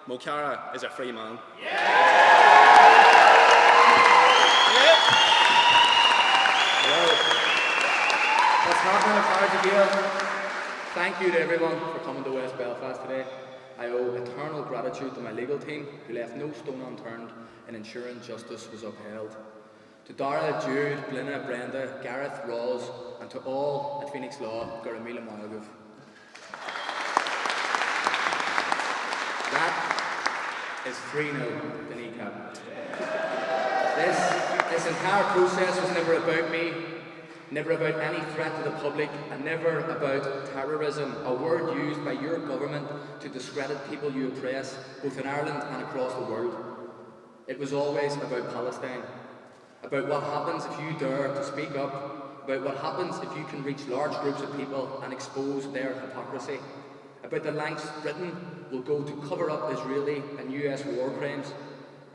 Mo Chara is a free man. What's happening at Cardiff? Thank you to everyone for coming to West Belfast today. I owe eternal gratitude to my legal team who left no stone unturned in ensuring justice was upheld. To Dara, Jude, Blinna, Brenda, Gareth, Ros, and to all at Phoenix Law, Garamila Maragov. That is 3-0 to Kneecap. This entire process was never about me, never about any threat to the public, and never about terrorism, a word used by your government to discredit people you oppress, both in Ireland and across the world. It was always about Palestine, about what happens if you dare to speak up, about what happens if you can reach large groups of people and expose their hypocrisy, about the lengths Britain will go to cover up Israeli and US war crimes.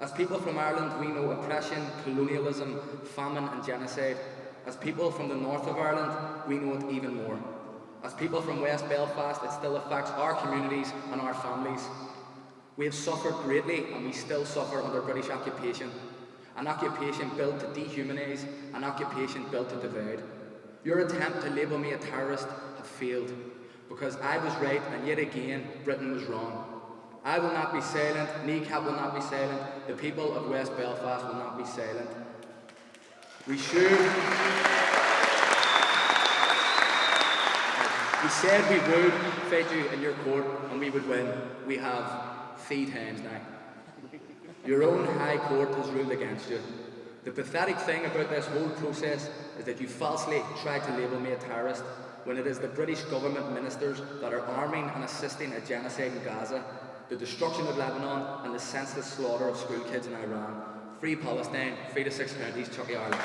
As people from Ireland, we know oppression, colonialism, famine and genocide. As people from the north of Ireland, we know it even more. As people from West Belfast, it still affects our communities and our families. We have suffered greatly and we still suffer under British occupation. An occupation built to dehumanise, an occupation built to divide. Your attempt to label me a terrorist have failed, because I was right and yet again Britain was wrong. I will not be silent, Kneecap will not be silent, the people of West Belfast will not be silent. We said we would fight you in your court and we would win. We have 3 times now. Your own High Court has ruled against you. The pathetic thing about this whole process is that you falsely tried to label me a terrorist when it is the British government ministers that are arming and assisting a genocide in Gaza, the destruction of Lebanon and the senseless slaughter of school kids in Iran. Free Palestine, free the 6 counties, Chucky Ireland.